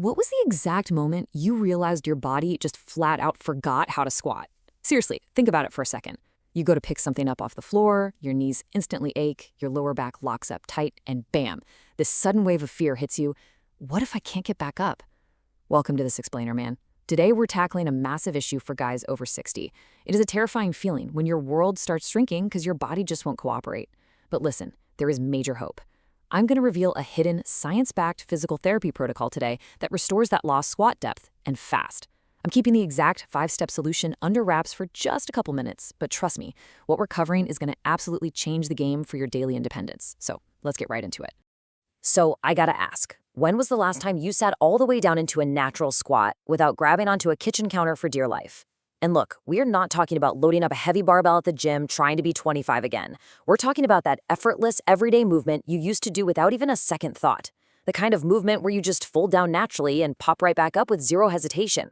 What was the exact moment you realized your body just flat out forgot how to squat? Seriously, think about it for a second. You go to pick something up off the floor, your knees instantly ache, your lower back locks up tight, and bam, this sudden wave of fear hits you. What if I can't get back up? Welcome to This Explainer, man. Today we're tackling a massive issue for guys over 60. It is a terrifying feeling when your world starts shrinking because your body just won't cooperate. But listen, there is major hope. I'm going to reveal a hidden, science-backed physical therapy protocol today that restores that lost squat depth, and fast. I'm keeping the exact 5-step solution under wraps for just a couple minutes, but trust me, what we're covering is going to absolutely change the game for your daily independence. So let's get right into it. So I gotta ask, when was the last time you sat all the way down into a natural squat without grabbing onto a kitchen counter for dear life? And look, we're not talking about loading up a heavy barbell at the gym trying to be 25 again. We're talking about that effortless, everyday movement you used to do without even a second thought. The kind of movement where you just fold down naturally and pop right back up with zero hesitation.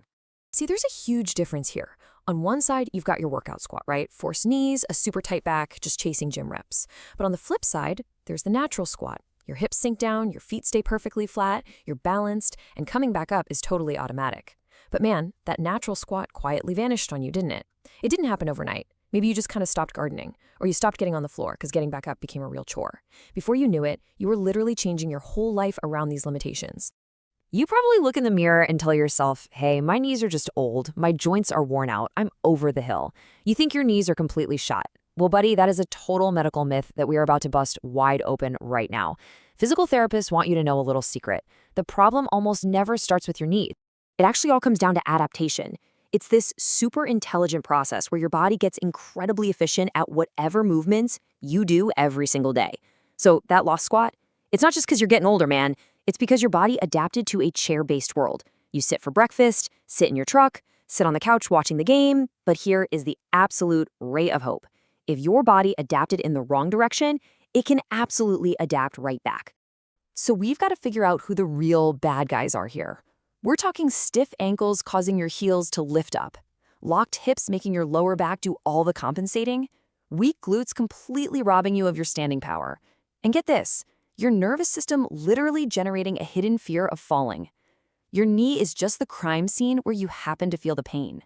See, there's a huge difference here. On one side, you've got your workout squat, right? Forced knees, a super tight back, just chasing gym reps. But on the flip side, there's the natural squat. Your hips sink down, your feet stay perfectly flat, you're balanced, and coming back up is totally automatic. But man, that natural squat quietly vanished on you, didn't it? It didn't happen overnight. Maybe you just kind of stopped gardening, or you stopped getting on the floor because getting back up became a real chore. Before you knew it, you were literally changing your whole life around these limitations. You probably look in the mirror and tell yourself, hey, my knees are just old, my joints are worn out, I'm over the hill. You think your knees are completely shot. Well, buddy, that is a total medical myth that we are about to bust wide open right now. Physical therapists want you to know a little secret. The problem almost never starts with your knee. It actually all comes down to adaptation. It's this super intelligent process where your body gets incredibly efficient at whatever movements you do every single day. So that lost squat, it's not just because you're getting older, man. It's because your body adapted to a chair-based world. You sit for breakfast, sit in your truck, sit on the couch watching the game, but here is the absolute ray of hope. If your body adapted in the wrong direction, it can absolutely adapt right back. So we've got to figure out who the real bad guys are here. We're talking stiff ankles causing your heels to lift up, locked hips making your lower back do all the compensating, weak glutes completely robbing you of your standing power. And get this, your nervous system literally generating a hidden fear of falling. Your knee is just the crime scene where you happen to feel the pain.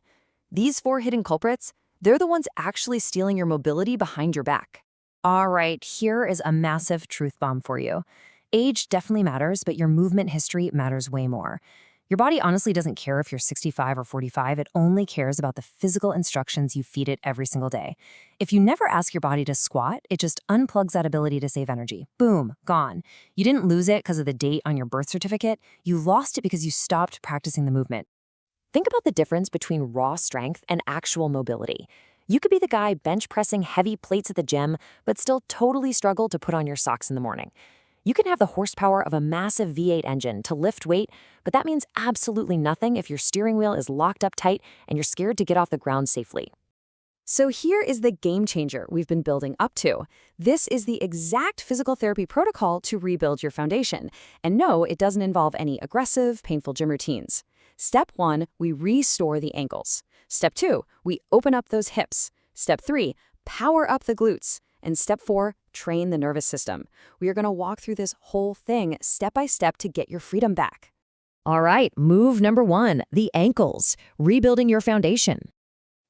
These 4 hidden culprits, they're the ones actually stealing your mobility behind your back. All right, here is a massive truth bomb for you. Age definitely matters, but your movement history matters way more. Your body honestly doesn't care if you're 65 or 45, it only cares about the physical instructions you feed it every single day. If you never ask your body to squat, it just unplugs that ability to save energy. Boom, gone. You didn't lose it because of the date on your birth certificate, you lost it because you stopped practicing the movement. Think about the difference between raw strength and actual mobility. You could be the guy bench pressing heavy plates at the gym, but still totally struggle to put on your socks in the morning. You can have the horsepower of a massive V8 engine to lift weight, but that means absolutely nothing if your steering wheel is locked up tight and you're scared to get off the ground safely. So here is the game changer we've been building up to. This is the exact physical therapy protocol to rebuild your foundation. And no, it doesn't involve any aggressive, painful gym routines. Step 1, we restore the ankles. Step 2, we open up those hips. Step 3, power up the glutes. And step 4, train the nervous system. We are going to walk through this whole thing step by step to get your freedom back. All right, move number 1, the ankles, rebuilding your foundation.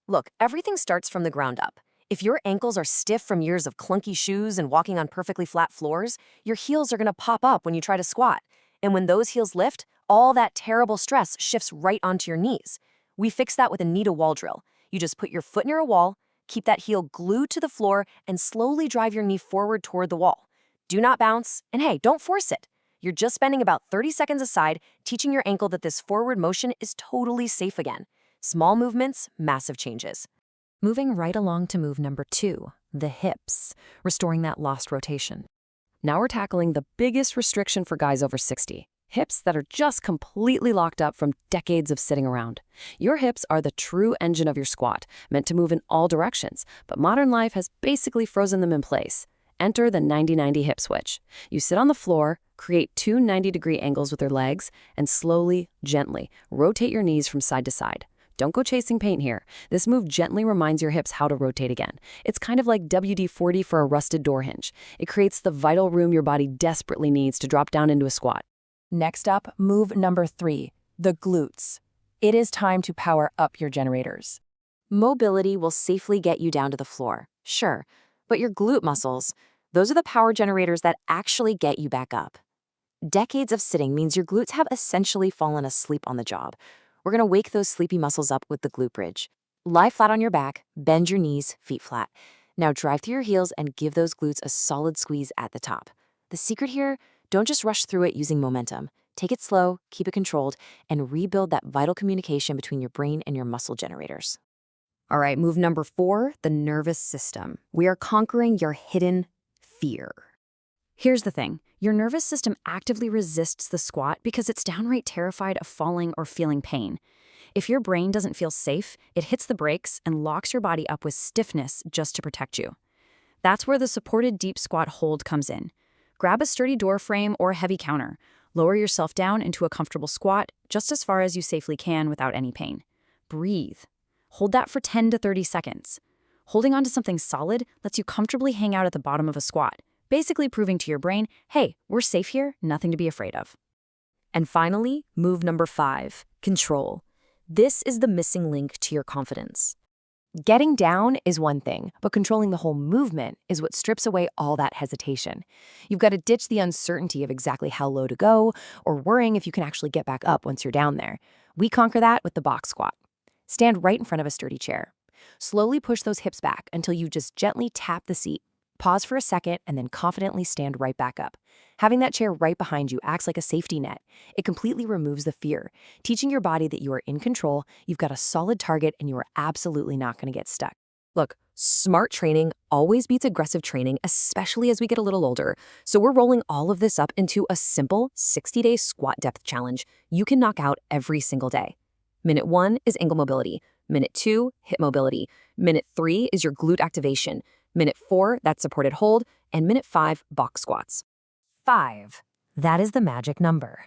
Look, everything starts from the ground up. If your ankles are stiff from years of clunky shoes and walking on perfectly flat floors, your heels are going to pop up when you try to squat. And when those heels lift, all that terrible stress shifts right onto your knees. We fix that with a knee-to-wall drill. You just put your foot near a wall, keep that heel glued to the floor, and slowly drive your knee forward toward the wall. Do not bounce, and hey, don't force it. You're just spending about 30 seconds aside, teaching your ankle that this forward motion is totally safe again. Small movements, massive changes. Moving right along to move number 2, the hips, restoring that lost rotation. Now we're tackling the biggest restriction for guys over 60. Hips that are just completely locked up from decades of sitting around. Your hips are the true engine of your squat, meant to move in all directions, but modern life has basically frozen them in place. Enter the 90-90 hip switch. You sit on the floor, create 2 90-degree angles with your legs, and slowly, gently, rotate your knees from side to side. Don't go chasing paint here. This move gently reminds your hips how to rotate again. It's kind of like WD-40 for a rusted door hinge. It creates the vital room your body desperately needs to drop down into a squat. Next up, move number 3, the glutes. It is time to power up your generators. Mobility will safely get you down to the floor, sure, but your glute muscles, those are the power generators that actually get you back up. Decades of sitting means your glutes have essentially fallen asleep on the job. We're going to wake those sleepy muscles up with the glute bridge. Lie flat on your back, bend your knees, feet flat. Now drive through your heels and give those glutes a solid squeeze at the top. The secret here, don't just rush through it using momentum. Take it slow, keep it controlled, and rebuild that vital communication between your brain and your muscle generators. All right, move number 4, the nervous system. We are conquering your hidden fear. Here's the thing. Your nervous system actively resists the squat because it's downright terrified of falling or feeling pain. If your brain doesn't feel safe, it hits the brakes and locks your body up with stiffness just to protect you. That's where the supported deep squat hold comes in. Grab a sturdy door frame or a heavy counter. Lower yourself down into a comfortable squat just as far as you safely can without any pain. Breathe. Hold that for 10 to 30 seconds. Holding onto something solid lets you comfortably hang out at the bottom of a squat, basically proving to your brain, hey, we're safe here, nothing to be afraid of. And finally, move number 5, control. This is the missing link to your confidence. Getting down is one thing, but controlling the whole movement is what strips away all that hesitation. You've got to ditch the uncertainty of exactly how low to go or worrying if you can actually get back up once you're down there. We conquer that with the box squat. Stand right in front of a sturdy chair. Slowly push those hips back until you just gently tap the seat. Pause for a second and then confidently stand right back up. Having that chair right behind you acts like a safety net. It completely removes the fear, teaching your body that you are in control, you've got a solid target, and you are absolutely not going to get stuck. Look, smart training always beats aggressive training, especially as we get a little older. So we're rolling all of this up into a simple 60-day squat depth challenge you can knock out every single day. Minute 1 is ankle mobility. Minute 2, hip mobility. Minute 3 is your glute activation. Minute 4, that's supported hold. And minute 5, box squats. 5. That is the magic number.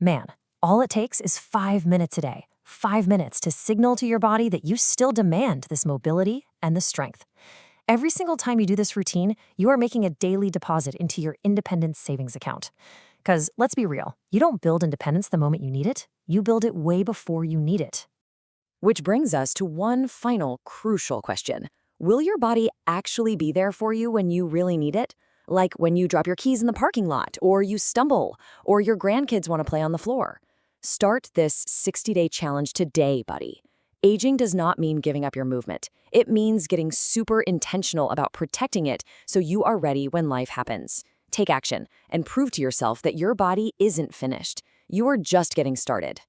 Man, all it takes is 5 minutes a day. 5 minutes to signal to your body that you still demand this mobility and the strength. Every single time you do this routine, you are making a daily deposit into your independence savings account. Because let's be real, you don't build independence the moment you need it. You build it way before you need it. Which brings us to one final crucial question. Will your body actually be there for you when you really need it? Like when you drop your keys in the parking lot, or you stumble, or your grandkids want to play on the floor. Start this 60-day challenge today, buddy. Aging does not mean giving up your movement. It means getting super intentional about protecting it so you are ready when life happens. Take action and prove to yourself that your body isn't finished. You are just getting started.